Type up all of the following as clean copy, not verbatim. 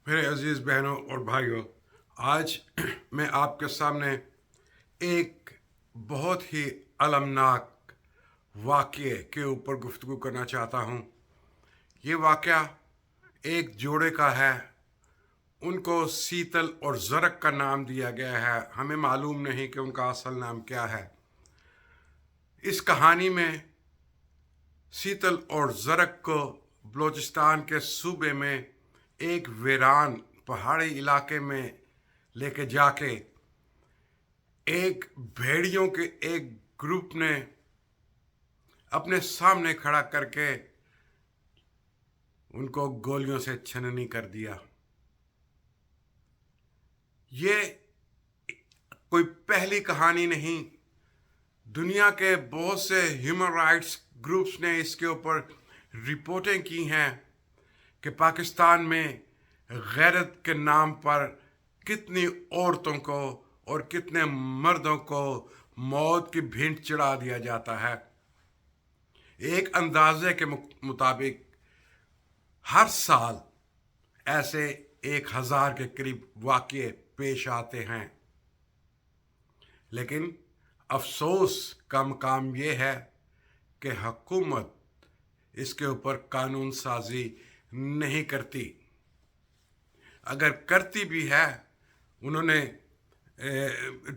मेरे अजीज़ बहनों और भाइयों, आज मैं आपके सामने एक बहुत ही अलमनाक वाक़ये के ऊपर गुफ्तगू करना चाहता हूँ। ये वाक़या एक जोड़े का है। उनको शीतल और ज़रक का नाम दिया गया है। हमें मालूम नहीं कि उनका असल नाम क्या है। इस कहानी में शीतल और ज़रक को बलूचिस्तान के सूबे में एक वीरान पहाड़ी इलाके में लेके जाके एक भेड़ियों के एक ग्रुप ने अपने सामने खड़ा करके उनको गोलियों से छननी कर दिया। ये कोई पहली कहानी नहीं। दुनिया के बहुत से ह्यूमन राइट्स ग्रुप्स ने इसके ऊपर रिपोर्टें की हैं कि पाकिस्तान में गैरत के नाम पर कितनी औरतों को और कितने मर्दों को मौत की भेंट चढ़ा दिया जाता है। एक अंदाजे के मुताबिक हर साल ऐसे 1000 के करीब वाक़ये पेश आते हैं। लेकिन अफसोस का मकाम ये है कि हुकूमत इसके ऊपर कानून साजी नहीं करती। अगर करती भी है, उन्होंने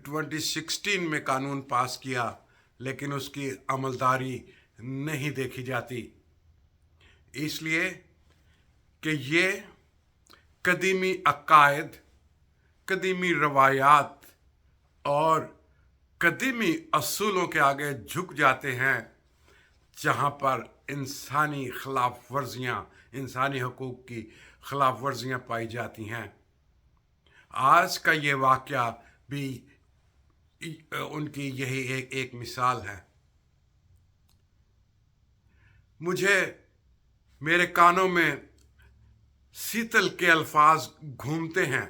2016 में कानून पास किया, लेकिन उसकी अमलदारी नहीं देखी जाती, इसलिए कि ये कदीमी अकायद, कदीमी रवायात और कदीमी असूलों के आगे झुक जाते हैं, जहाँ पर इंसानी खिलाफ वर्जियाँ, इंसानी हकूक़ की खिलाफ वर्जियाँ पाई जाती हैं। आज का ये वाक़या भी उनकी यही एक मिसाल है। मुझे मेरे कानों में शीतल के अल्फाज घूमते हैं।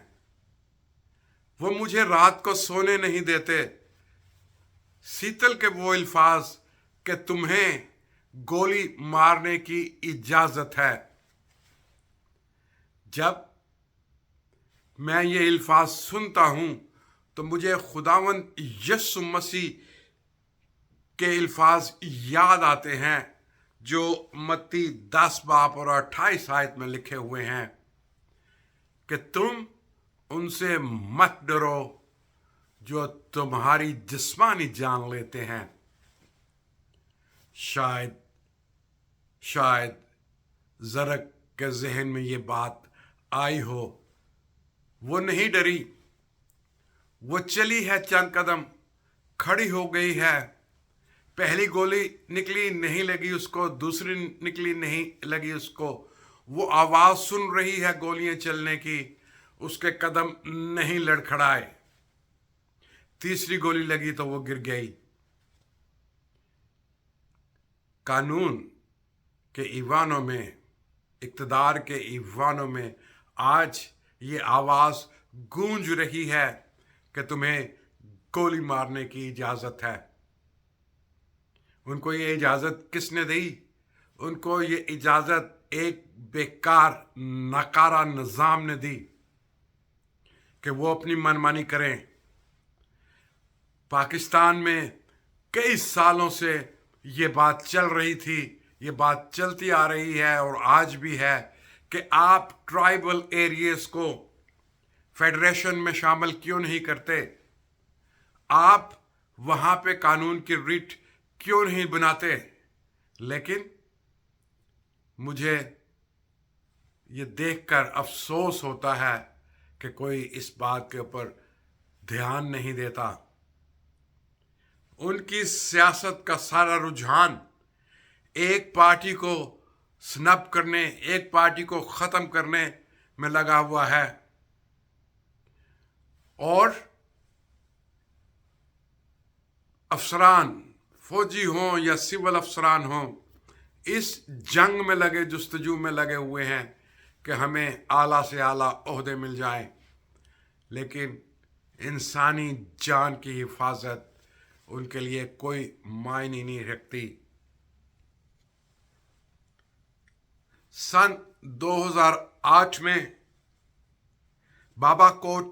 वो मुझे रात को सोने नहीं देते। शीतल के वो अल्फाज कि तुम्हें गोली मारने की इजाज़त है। जब मैं ये अल्फाज सुनता हूँ तो मुझे खुदावंद यीशु मसीह के अल्फाज याद आते हैं, जो मत्ती 10 बाब और 28 आयत में लिखे हुए हैं कि तुम उनसे मत डरो जो तुम्हारी जिस्मानी जान लेते हैं। शायद ज़रक के जहन में ये बात आई हो। वो नहीं डरी। वो चली है, चंद कदम खड़ी हो गई है। पहली गोली निकली, नहीं लगी उसको। दूसरी निकली, नहीं लगी उसको। वो आवाज़ सुन रही है गोलियां चलने की, उसके कदम नहीं लड़खड़ाए। तीसरी गोली लगी तो वो गिर गई। कानून के ईवानों में, इक़्तिदार के ईवानों में आज ये आवाज़ गूंज रही है कि तुम्हें गोली मारने की इजाज़त है। उनको ये इजाज़त किसने दी? उनको ये इजाज़त एक बेकार नाकारा निज़ाम ने दी कि वो अपनी मनमानी करें। पाकिस्तान में कई सालों से ये बात चल रही थी, ये बात चलती आ रही है और आज भी है कि आप ट्राइबल एरियाज़ को फेडरेशन में शामिल क्यों नहीं करते? आप वहाँ पे कानून की रिट क्यों नहीं बनाते? लेकिन मुझे ये देखकर अफसोस होता है कि कोई इस बात के ऊपर ध्यान नहीं देता। उनकी सियासत का सारा रुझान एक पार्टी को स्नब करने, एक पार्टी को ख़त्म करने में लगा हुआ है। और अफसरान, फौजी हों या सिविल अफसरान हों, इस जंग में लगे, जस्तजू में लगे हुए हैं कि हमें आला से आला ओहदे मिल जाएं। लेकिन इंसानी जान की हिफाजत उनके लिए कोई मायने नहीं रखती। सन 2008 में बाबा कोट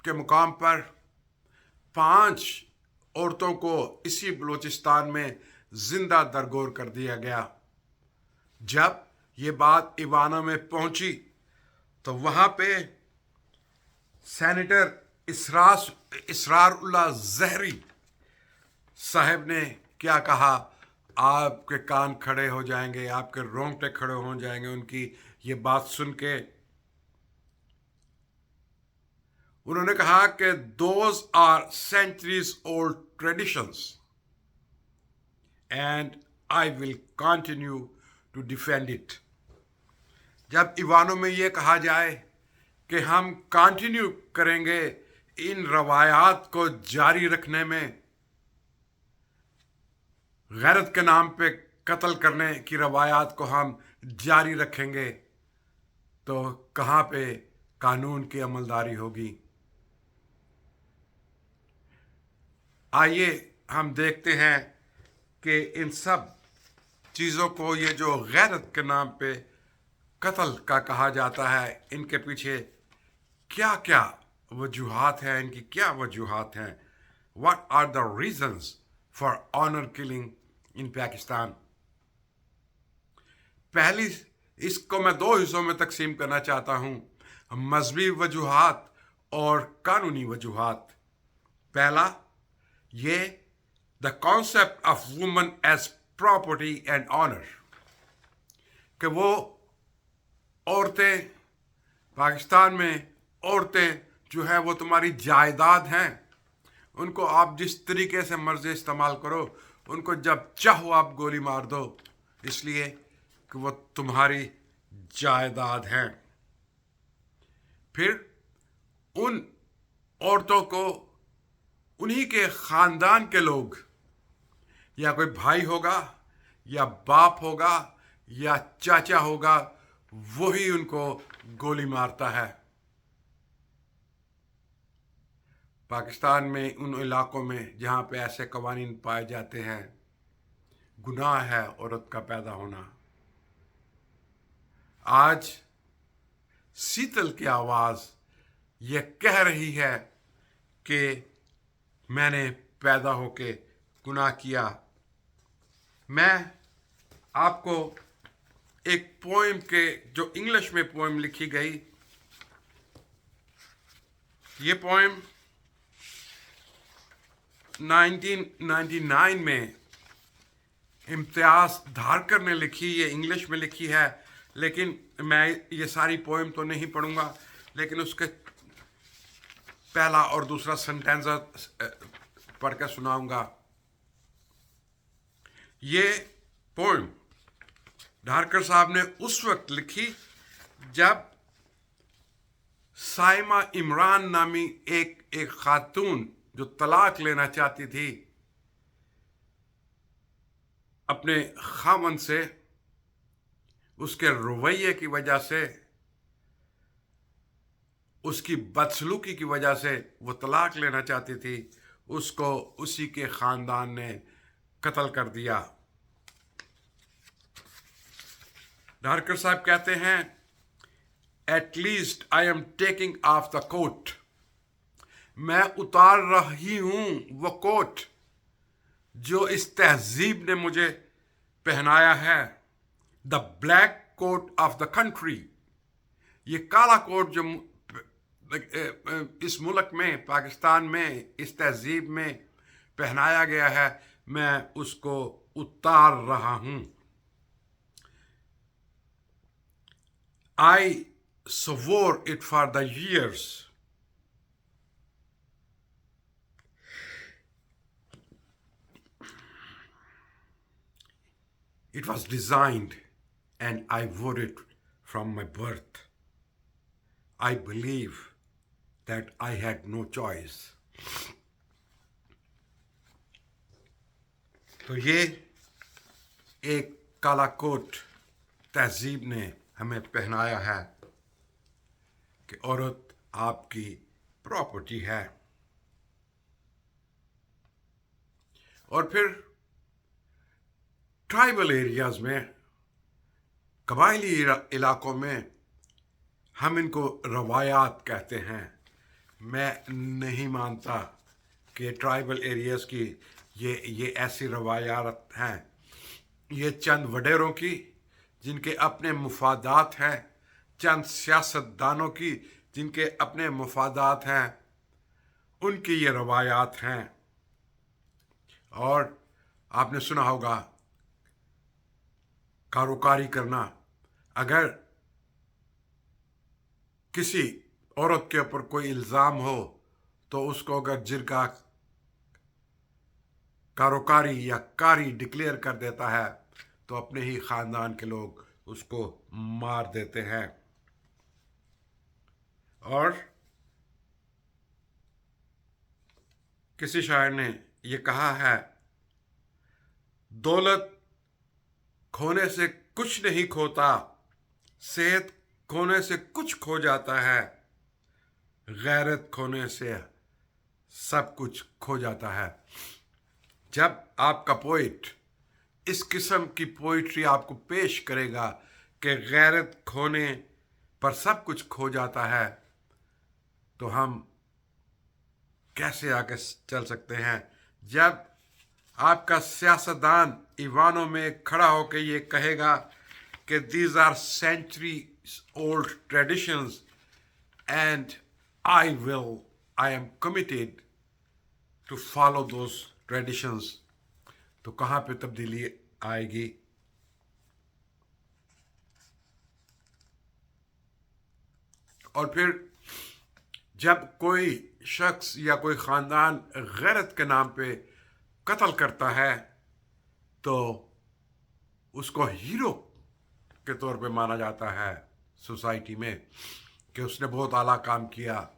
के मुकाम पर 5 औरतों को इसी बलूचिस्तान में जिंदा दरगोर कर दिया गया। जब ये बात इवानो में पहुंची तो वहां पे सेनेटर इसरारुल्लाह जहरी साहब ने क्या कहा, आपके कान खड़े हो जाएंगे, आपके रोंगटे खड़े हो जाएंगे उनकी ये बात सुन के। उन्होंने कहा कि those are centuries old traditions and I will continue to defend it। जब इवानो में ये कहा जाए कि हम कंटिन्यू करेंगे इन रवायात को जारी रखने में, गैरत के नाम पे कत्ल करने की रवायात को हम जारी रखेंगे, तो कहाँ पे कानून की अमलदारी होगी। आइए हम देखते हैं कि इन सब चीज़ों को, ये जो गैरत के नाम पे कत्ल का कहा जाता है, इनके पीछे क्या क्या वजूहात हैं, इनकी क्या वजूहात हैं। What are the reasons for honour killing in Pakistan. पहली, इसको मैं 2 हिस्सों में तकसीम करना चाहता हूँ, मजहबी वजूहात और कानूनी वजूहात। पहला, ये the concept of woman as property and honour, कि वो औरतें, पाकिस्तान में औरतें जो है वो तुम्हारी जायदाद हैं, उनको आप जिस तरीके से मर्जी इस्तेमाल करो, उनको जब चाहो आप गोली मार दो, इसलिए कि वो तुम्हारी जायदाद हैं। फिर उन औरतों को उन्हीं के ख़ानदान के लोग, या कोई भाई होगा या बाप होगा या चाचा होगा, वही उनको गोली मारता है। पाकिस्तान में उन इलाकों में जहाँ पे ऐसे कवानीन पाए जाते हैं, गुनाह है औरत का पैदा होना। आज शीतल की आवाज़ ये कह रही है कि मैंने पैदा होके गुनाह किया। मैं आपको एक पोएम के, जो इंग्लिश में पोएम लिखी गई, ये पोएम 1999 में इम्तियाज़ धारकर ने लिखी, ये इंग्लिश में लिखी है, लेकिन मैं ये सारी पोएम तो नहीं पढ़ूंगा, लेकिन उसके पहला और दूसरा सेंटेंस पढ़ के सुनाऊंगा। ये पोएम धारकर साहब ने उस वक्त लिखी जब साइमा इमरान नामी एक खातून जो तलाक लेना चाहती थी अपने खामन से, उसके रवैये की वजह से, उसकी बदसलूकी की वजह से वो तलाक लेना चाहती थी, उसको उसी के ख़ानदान ने कत्ल कर दिया। धारकर साहब कहते हैं, at least I am taking off the coat, मैं उतार रही हूँ वो कोट जो इस तहजीब ने मुझे पहनाया है। The black coat of the country, ये काला कोट जो इस मुल्क में, पाकिस्तान में, इस तहजीब में पहनाया गया है, मैं उसको उतार रहा हूँ। I swore it for the years. It was designed and I wore it from my birth. I believe that I had no choice. तो ये एक काला कोट तहजीब ने हमें पहनाया है कि औरत आपकी प्रॉपर्टी है। और फिर ट्राइबल एरियाज में, कबायली इलाकों में हम इनको रवायात कहते हैं। मैं नहीं मानता कि ट्राइबल एरियाज़ की ये ऐसी रवायात हैं। ये चंद वडेरों की जिनके अपने मुफादात हैं, चंद सियासतदानों की जिनके अपने मुफादात हैं, उनकी ये रवायात हैं। और आपने सुना होगा कारोकारी करना। अगर किसी औरत के ऊपर कोई इल्ज़ाम हो तो उसको अगर जिरगा कारोकारी या कारी डिक्लेयर कर देता है तो अपने ही ख़ानदान के लोग उसको मार देते हैं। और किसी शायर ने ये कहा है, दौलत खोने से कुछ नहीं खोता, सेहत खोने से कुछ खो जाता है, गैरत खोने से सब कुछ खो जाता है। जब आपका पोइट इस किस्म की पोइट्री आपको पेश करेगा कि गैरत खोने पर सब कुछ खो जाता है, तो हम कैसे आगे चल सकते हैं। जब आपका सियासतदान ईवानों में खड़ा होकर ये कहेगा कि these are century old traditions and I am committed to follow those traditions, तो कहाँ पे तब्दीली आएगी। और फिर जब कोई शख्स या कोई ख़ानदान गैरत के नाम पे कत्ल करता है तो उसको हीरो के तौर पे माना जाता है सोसाइटी में कि उसने बहुत आला काम किया,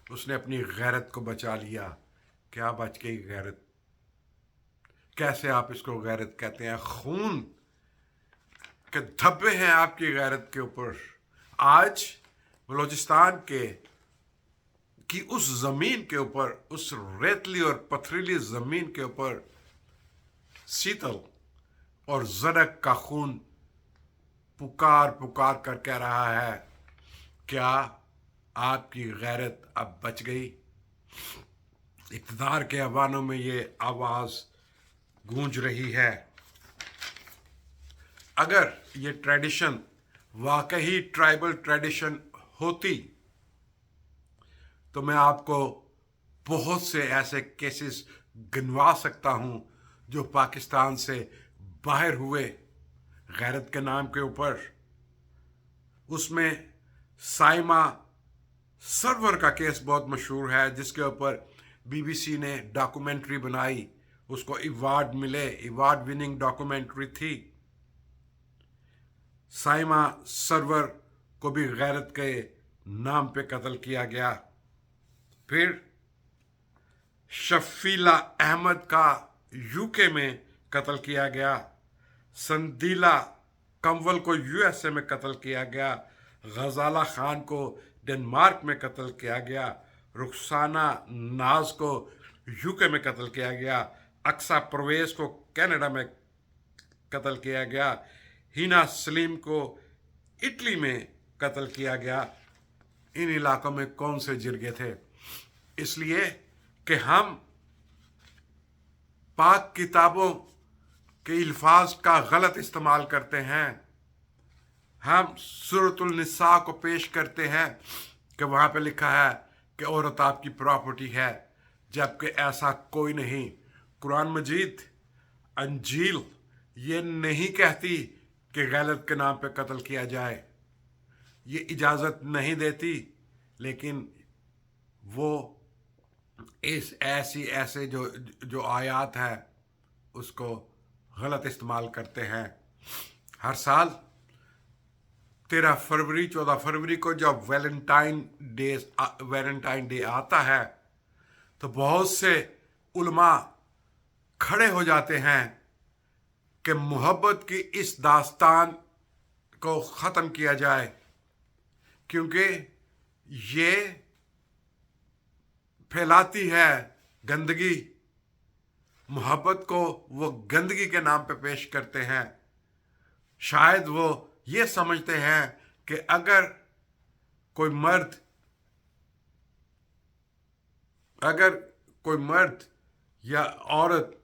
उसने अपनी गैरत को बचा लिया। क्या बच गई गैरत? कैसे आप इसको गैरत कहते हैं? खून के धब्बे हैं आपकी गैरत के ऊपर। आज बलूचिस्तान की उस ज़मीन के ऊपर, उस रेतली और पथरीली ज़मीन के ऊपर शीतल और ज़रक का खून पुकार पुकार कर कह रहा है, क्या आपकी गैरत अब बच गई? इक़्तिदार के अवानों में ये आवाज़ गूंज रही है। अगर ये ट्रेडिशन वाकई ट्राइबल ट्रेडिशन होती तो मैं आपको बहुत से ऐसे केसेस गिनवा सकता हूं जो पाकिस्तान से बाहर हुए गैरत के नाम के ऊपर। उसमें साइमा सरवर का केस बहुत मशहूर है, जिसके ऊपर बीबीसी ने डॉक्यूमेंट्री बनाई, उसको अवार्ड मिले, अवार्ड विनिंग डॉक्यूमेंट्री थी। साइमा सरवर को भी गैरत के नाम पे कत्ल किया गया। फिर शफीला अहमद का यूके में कत्ल किया गया। संदीला कंवल को यूएसए में कत्ल किया गया। गजाला खान को डेनमार्क में कत्ल किया गया। रुखसाना नाज को यूके में कत्ल किया गया। अक्सा परवेज को कनाडा में कत्ल किया गया। हिना सलीम को इटली में कत्ल किया गया। इन इलाकों में कौन से जिरगे थे? इसलिए कि हम पाक किताबों के अल्फाज का गलत इस्तेमाल करते हैं। हम सूरतुल निसा को पेश करते हैं कि वहाँ पे लिखा है कि औरत आपकी प्रॉपर्टी है, जबकि ऐसा कोई नहीं। कुरान मजीद, अंजील ये नहीं कहती कि गैरत के नाम पे कत्ल किया जाए, ये इजाज़त नहीं देती। लेकिन वो ऐसे जो आयात है उसको गलत इस्तेमाल करते हैं। हर साल 13 फरवरी 14 फरवरी को जब वैलेंटाइन डे आता है तो बहुत से उलमा खड़े हो जाते हैं कि मोहब्बत की इस दास्तान को ख़त्म किया जाए, क्योंकि ये फैलाती है गंदगी। मोहब्बत को वो गंदगी के नाम पे पेश करते हैं। शायद वो ये समझते हैं कि अगर कोई मर्द अगर कोई मर्द या औरत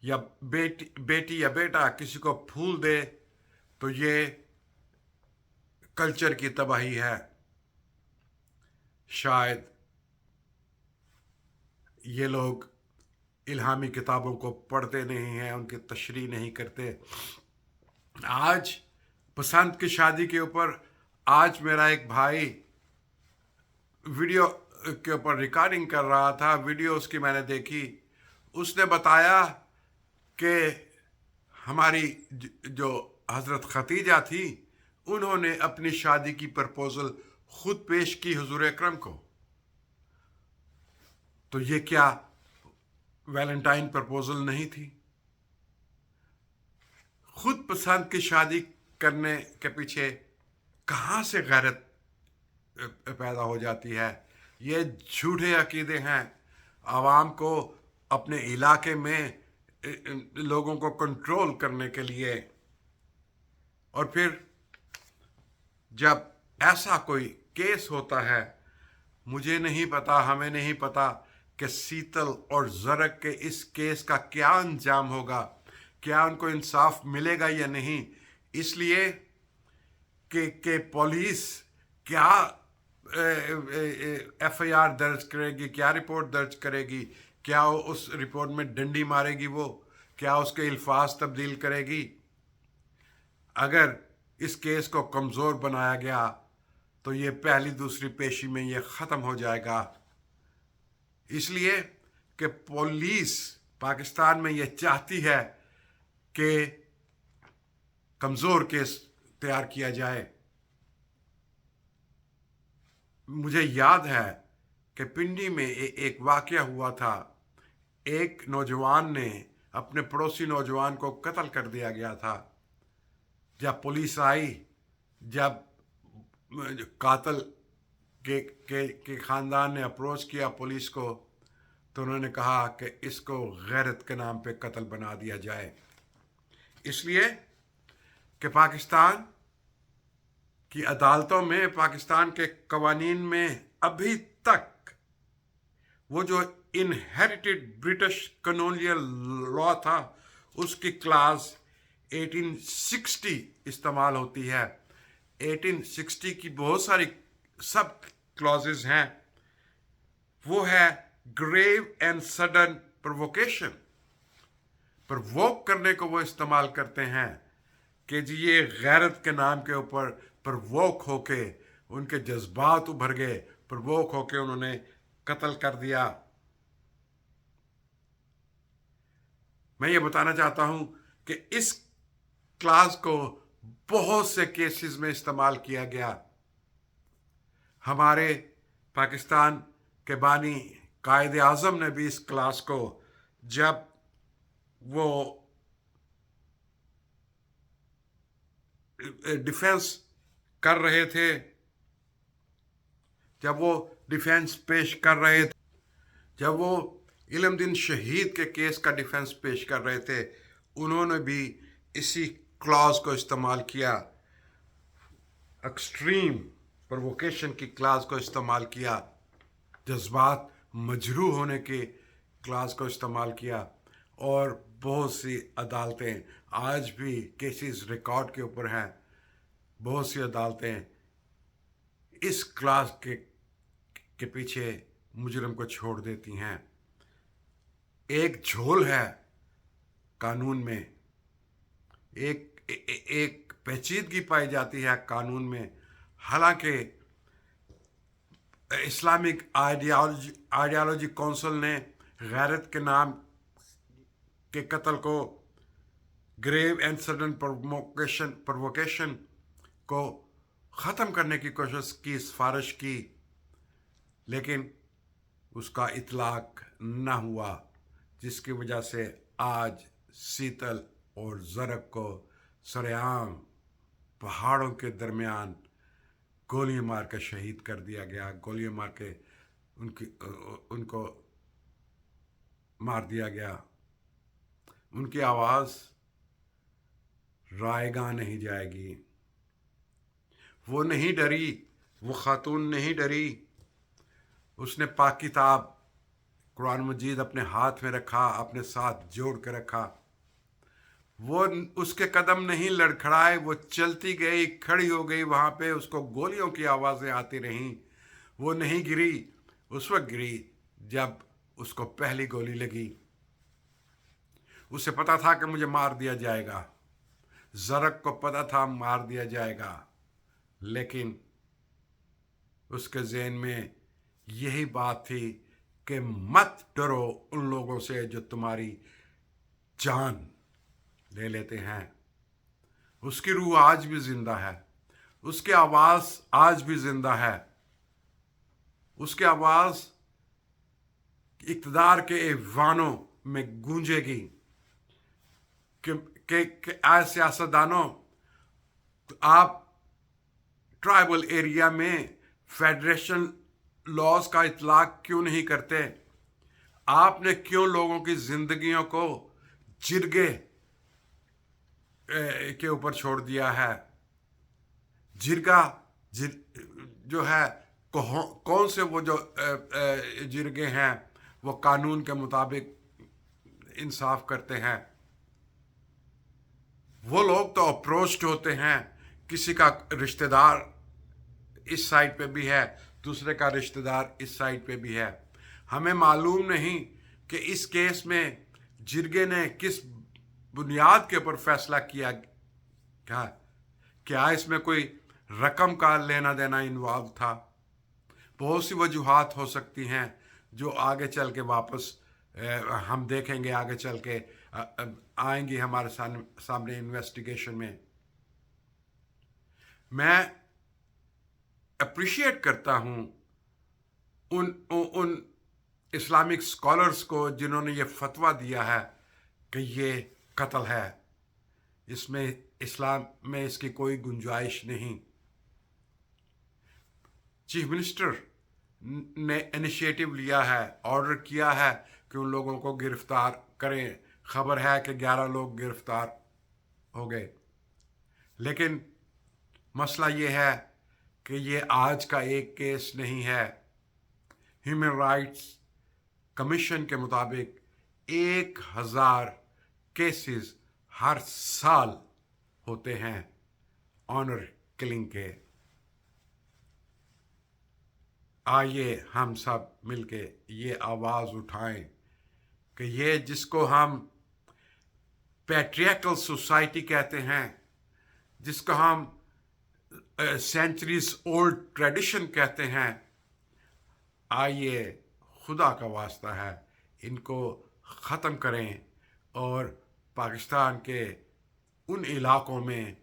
या बेटी या बेटा किसी को फूल दे तो ये कल्चर की तबाही है। शायद ये लोग इल्हामी किताबों को पढ़ते नहीं हैं, उनकी तशरीह नहीं करते। आज बसंत की शादी के ऊपर आज मेरा एक भाई वीडियो के ऊपर रिकॉर्डिंग कर रहा था, वीडियो उसकी मैंने देखी। उसने बताया कि हमारी जो हज़रत खतीजा थी उन्होंने अपनी शादी की प्रपोजल खुद पेश की हुजूर अकरम को। तो ये क्या वैलेंटाइन प्रपोजल नहीं थी? खुद पसंद की शादी करने के पीछे कहाँ से गैरत पैदा हो जाती है? ये झूठे अकीदे हैं। आवाम को अपने इलाके में लोगों को कंट्रोल करने के लिए, और फिर जब ऐसा कोई केस होता है, मुझे नहीं पता, हमें नहीं पता कि शीतल और ज़रक के इस केस का क्या अंजाम होगा, क्या उनको इंसाफ मिलेगा या नहीं। इसलिए कि पुलिस क्या एफआईआर दर्ज करेगी, क्या रिपोर्ट दर्ज करेगी, क्या उस रिपोर्ट में डंडी मारेगी, वो क्या उसके अल्फाज तब्दील करेगी। अगर इस केस को कमज़ोर बनाया गया तो ये पहली दूसरी पेशी में ये ख़त्म हो जाएगा। इसलिए कि पुलिस पाकिस्तान में ये चाहती है कि कमज़ोर केस तैयार किया जाए। मुझे याद है कि पिंडी में एक वाक़या हुआ था। एक नौजवान ने अपने पड़ोसी नौजवान को कत्ल कर दिया गया था। जब पुलिस आई, जब कातिल के ख़ानदान ने अप्रोच किया पुलिस को, तो उन्होंने कहा कि इसको गैरत के नाम पे कत्ल बना दिया जाए। इसलिए कि पाकिस्तान की अदालतों में, पाकिस्तान के कवानीन में अभी तक वो जो इनहेरिटेड ब्रिटिश कॉलोनियल लॉ था उसकी क्लास 1860 इस्तेमाल होती है। 1860 की बहुत सारी सब क्लॉजेस हैं। वो है grave and sudden provocation. Provoke करने को वो इस्तेमाल करते हैं कि जी ये गैरत के नाम के ऊपर प्रवोक होके उनके जज्बात उभर गए, प्रवोक होके उन्होंने कत्ल कर दिया। मैं ये बताना चाहता हूं कि इस क्लास को बहुत से केसेस में इस्तेमाल किया गया। हमारे पाकिस्तान के बानी कायदे आज़म ने भी इस क्लास को, जब वो डिफेंस कर रहे थे, जब वो डिफेंस पेश कर रहे थे, जब वो इल्मदीन शहीद के केस का डिफेंस पेश कर रहे थे, उन्होंने भी इसी क्लॉज को इस्तेमाल किया। एक्सट्रीम प्रोवोकेशन की क्लास को इस्तेमाल किया, जज्बात मजरूह होने के क्लास को इस्तेमाल किया। और बहुत सी अदालतें आज भी केसेस रिकॉर्ड के ऊपर हैं। बहुत सी अदालतें इस क्लास के पीछे मुजरिम को छोड़ देती हैं। एक झोल है कानून में, एक पेचीदगी पाई जाती है कानून में। हालांकि इस्लामिक आइडियालॉजी काउंसिल ने गैरत के नाम के कत्ल को, ग्रेव एंड सडन प्रोवोकेशन को ख़त्म करने की कोशिश की, सिफारिश की, लेकिन उसका इतलाक न हुआ, जिसकी वजह से आज शीतल और ज़रक को सरेआम पहाड़ों के दरमियान गोलियां मार के शहीद कर दिया गया। गोलियां मार के उनको मार दिया गया। उनकी आवाज़ रायगां नहीं जाएगी। वो नहीं डरी وہ खातून नहीं डरी, उसने पाक किताब कुरान मजीद अपने हाथ में रखा, अपने साथ जोड़ के रखा। वो उसके कदम नहीं लड़खड़ाए, वो चलती गई, खड़ी हो गई वहाँ पे। उसको गोलियों की आवाज़ें आती रहीं, वो नहीं गिरी। उस वक्त गिरी जब उसको पहली गोली लगी। उसे पता था कि मुझे मार दिया जाएगा, ज़रक को पता था मार दिया जाएगा, लेकिन उसके ज़हन में यही बात थी कि मत डरो उन लोगों से जो तुम्हारी जान ले लेते हैं। उसकी रूह आज भी जिंदा है, उसकी आवाज़ आज भी जिंदा है। उसकी आवाज़ इक़्तिदार के ऐवानों में गूंजेगी कि आज सियासतदानों, आप ट्राइबल एरिया में फेडरेशन लॉज का इतलाक क्यों नहीं करते? आपने क्यों लोगों की जिंदगियों को जिरगे के ऊपर छोड़ दिया है? जिरगा जो है, कौन से वो जो जिरगे हैं वो कानून के मुताबिक इंसाफ करते हैं? वो लोग तो अप्रोच्ड होते हैं, किसी का रिश्तेदार इस साइड पे भी है, दूसरे का रिश्तेदार इस साइड पे भी है। हमें मालूम नहीं कि इस केस में जिरगे ने किस बुनियाद के ऊपर फैसला किया। क्या इसमें कोई रकम का लेना देना इन्वॉल्व था? बहुत सी वजूहात हो सकती हैं जो आगे चल के वापस हम देखेंगे, आगे चल के आएंगी हमारे सामने इन्वेस्टिगेशन में। मैं अप्रिशिएट करता हूँ उन इस्लामिक स्कॉलर्स को जिन्होंने ये फतवा दिया है कि ये कत्ल है, इसमें इस्लाम में इसकी कोई गुंजाइश नहीं। चीफ मिनिस्टर ने इनिशिएटिव लिया है, ऑर्डर किया है कि उन लोगों को गिरफ्तार करें। खबर है कि 11 लोग गिरफ्तार हो गए, लेकिन मसला ये है कि ये आज का एक केस नहीं है। ह्यूमन राइट्स कमीशन के मुताबिक 1000 केसेस हर साल होते हैं ऑनर किलिंग के। आइए हम सब मिलके ये आवाज़ उठाएं कि ये जिसको हम पैट्रियार्कल सोसाइटी कहते हैं, जिसको हम सेंचुरीज ओल्ड ट्रेडिशन कहते हैं, आइए खुदा का वास्ता है इनको ख़त्म करें और पाकिस्तान के उन इलाक़ों में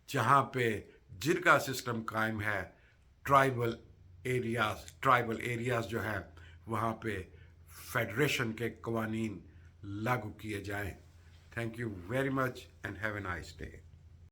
जहाँ पे जिरगा सिस्टम कायम है, ट्राइबल एरियाज़ जो है, वहाँ पे फेडरेशन के कवानीन लागू किए जाएं। Thank you very much and have a nice day.